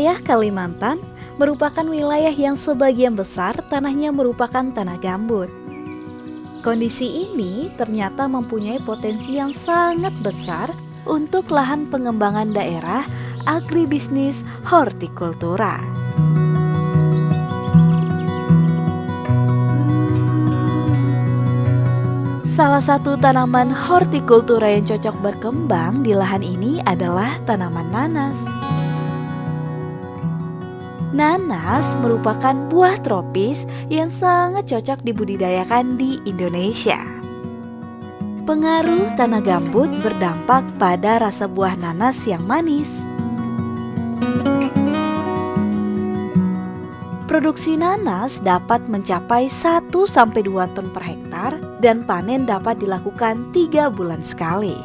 Wilayah Kalimantan merupakan wilayah yang sebagian besar tanahnya merupakan tanah gambut. Kondisi ini ternyata mempunyai potensi yang sangat besar untuk lahan pengembangan daerah agribisnis hortikultura. Salah satu tanaman hortikultura yang cocok berkembang di lahan ini adalah tanaman nanas. Nanas merupakan buah tropis yang sangat cocok dibudidayakan di Indonesia. Pengaruh tanah gambut berdampak pada rasa buah nanas yang manis. Produksi nanas dapat mencapai 1-2 ton per hektar dan panen dapat dilakukan 3 bulan sekali.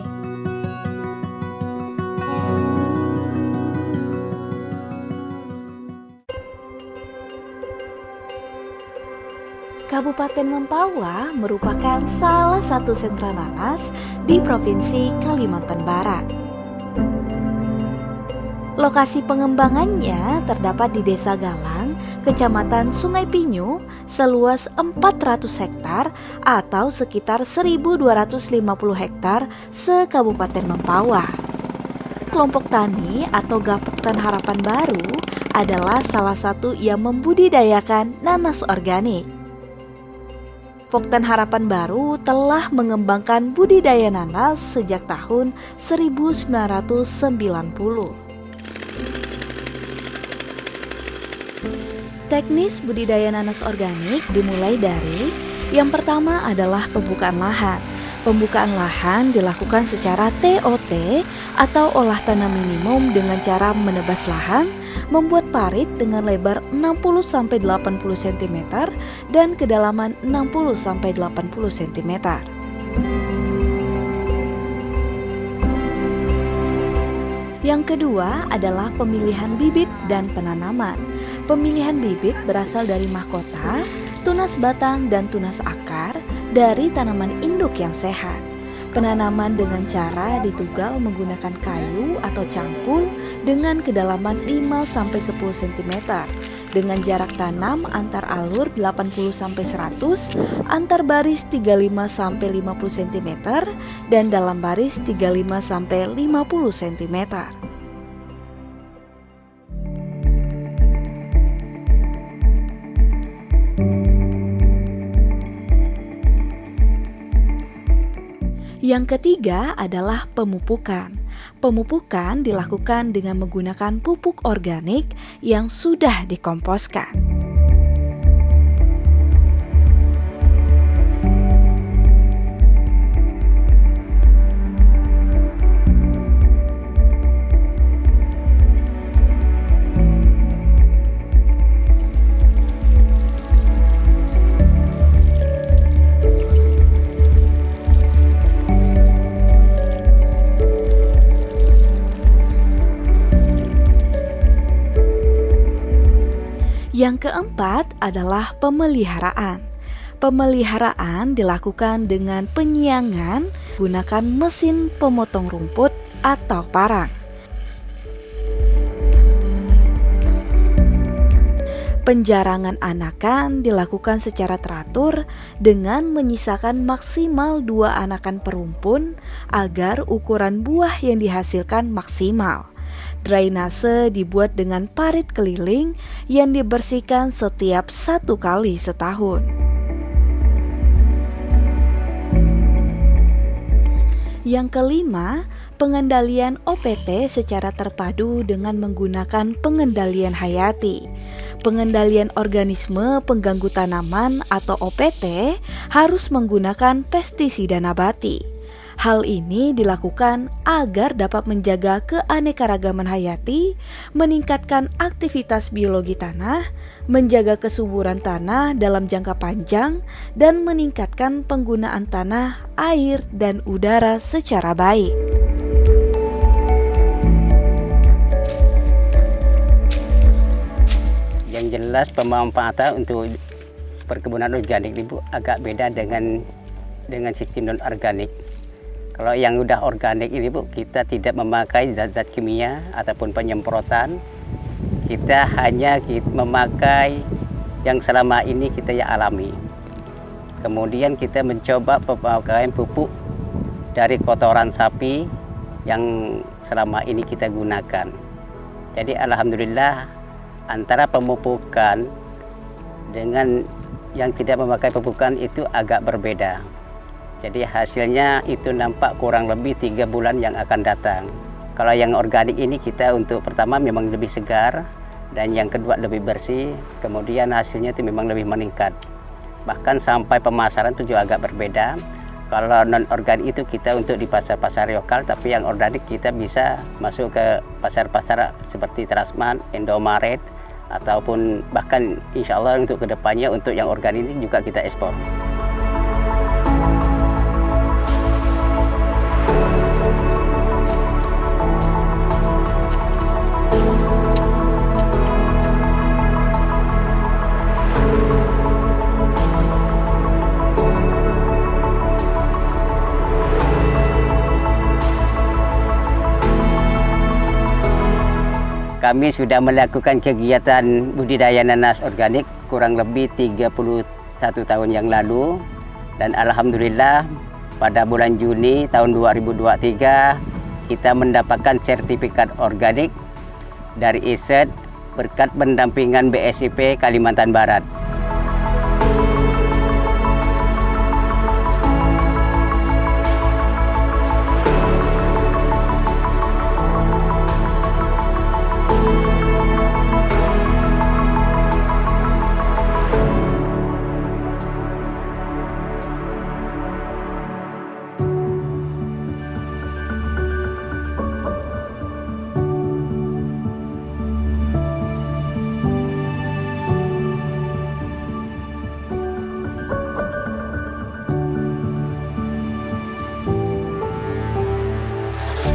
Kabupaten Mempawah merupakan salah satu sentra nanas di Provinsi Kalimantan Barat. Lokasi pengembangannya terdapat di Desa Galang, Kecamatan Sungai Pinyu, seluas 400 hektar atau sekitar 1.250 hektar se-Kabupaten Mempawah. Kelompok tani atau Gapoktan Harapan Baru adalah salah satu yang membudidayakan nanas organik. Poktan Harapan Baru telah mengembangkan budidaya nanas sejak tahun 1990. Teknis budidaya nanas organik dimulai dari yang pertama adalah pembukaan lahan. Pembukaan lahan dilakukan secara TOT atau olah tanam minimum dengan cara menebas lahan, membuat parit dengan lebar 60-80 cm dan kedalaman 60-80 cm. Yang kedua adalah pemilihan bibit dan penanaman. Pemilihan bibit berasal dari mahkota, tunas batang dan tunas akar dari tanaman induk yang sehat. Penanaman dengan cara ditugal menggunakan kayu atau cangkul dengan kedalaman 5-10 cm, dengan jarak tanam antar alur 80-100, antar baris 35-50 cm, dan dalam baris 35-50 cm. Yang ketiga adalah pemupukan. Pemupukan dilakukan dengan menggunakan pupuk organik yang sudah dikomposkan. Yang keempat adalah pemeliharaan. Pemeliharaan dilakukan dengan penyiangan gunakan mesin pemotong rumput atau parang. Penjarangan anakan dilakukan secara teratur dengan menyisakan maksimal 2 anakan per rumpun agar ukuran buah yang dihasilkan maksimal. Drainase dibuat dengan parit keliling yang dibersihkan setiap 1 kali setahun. Yang kelima, pengendalian OPT secara terpadu dengan menggunakan pengendalian hayati. Pengendalian organisme pengganggu tanaman atau OPT harus menggunakan pestisida nabati. Hal ini dilakukan agar dapat menjaga keanekaragaman hayati, meningkatkan aktivitas biologi tanah, menjaga kesuburan tanah dalam jangka panjang, dan meningkatkan penggunaan tanah, air, dan udara secara baik. Yang jelas pemanfaatan untuk perkebunan organik itu agak beda dengan sistem non-organik. Kalau yang udah organik ini Bu, kita tidak memakai zat-zat kimia ataupun penyemprotan. kita hanya memakai yang selama ini kita ya alami. Kemudian kita mencoba pemakaian pupuk dari kotoran sapi yang selama ini kita gunakan. Jadi alhamdulillah antara pemupukan dengan yang tidak memakai pemupukan itu agak berbeda. Jadi hasilnya itu nampak kurang lebih 3 bulan yang akan datang. Kalau yang organik ini kita untuk pertama memang lebih segar, dan yang kedua lebih bersih, kemudian hasilnya itu memang lebih meningkat. Bahkan sampai pemasaran itu juga agak berbeda. Kalau non organik itu kita untuk di pasar-pasar lokal, tapi yang organik kita bisa masuk ke pasar-pasar seperti Transmart, Indomaret, ataupun bahkan insya Allah untuk kedepannya untuk yang organik ini juga kita ekspor. Kami sudah melakukan kegiatan budidaya nanas organik kurang lebih 31 tahun yang lalu, dan alhamdulillah pada bulan Juni tahun 2023 kita mendapatkan sertifikat organik dari ISED berkat pendampingan BSIP Kalimantan Barat.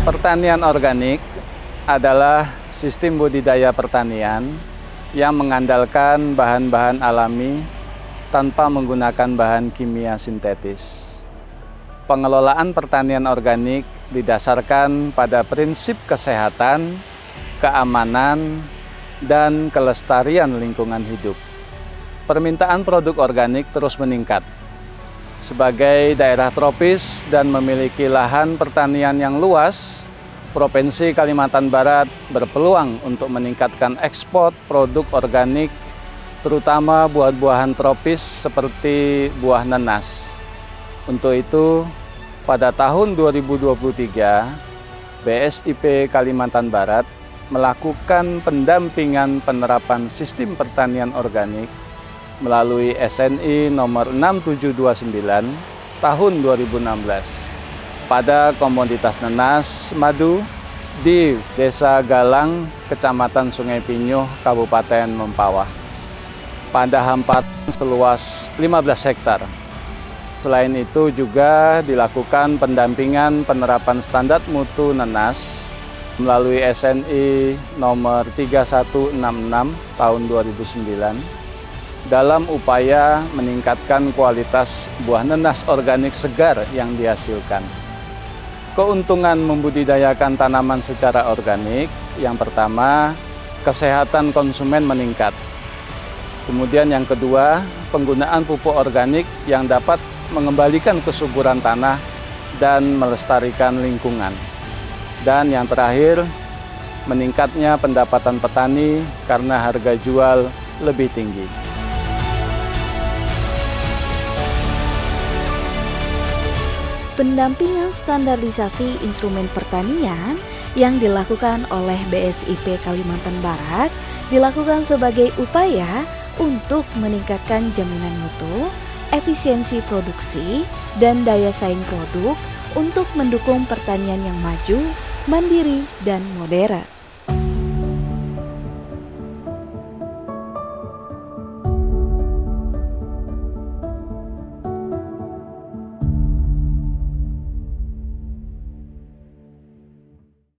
Pertanian organik adalah sistem budidaya pertanian yang mengandalkan bahan-bahan alami tanpa menggunakan bahan kimia sintetis. Pengelolaan pertanian organik didasarkan pada prinsip kesehatan, keamanan, dan kelestarian lingkungan hidup. Permintaan produk organik terus meningkat. Sebagai daerah tropis dan memiliki lahan pertanian yang luas, Provinsi Kalimantan Barat berpeluang untuk meningkatkan ekspor produk organik, terutama buah-buahan tropis seperti buah nanas. Untuk itu, pada tahun 2023, BSIP Kalimantan Barat melakukan pendampingan penerapan sistem pertanian organik melalui SNI nomor 6729 tahun 2016 pada komoditas nanas madu di Desa Galang, Kecamatan Sungai Pinyuh, Kabupaten Mempawah, pada hamparan seluas 15 hektar. Selain itu juga dilakukan pendampingan penerapan standar mutu nanas melalui SNI nomor 3166 tahun 2009 dalam upaya meningkatkan kualitas buah nanas organik segar yang dihasilkan. Keuntungan membudidayakan tanaman secara organik, yang pertama, kesehatan konsumen meningkat. Kemudian yang kedua, penggunaan pupuk organik yang dapat mengembalikan kesuburan tanah dan melestarikan lingkungan. Dan yang terakhir, meningkatnya pendapatan petani karena harga jual lebih tinggi. Pendampingan standarisasi instrumen pertanian yang dilakukan oleh BSIP Kalimantan Barat dilakukan sebagai upaya untuk meningkatkan jaminan mutu, efisiensi produksi, dan daya saing produk untuk mendukung pertanian yang maju, mandiri, dan modern.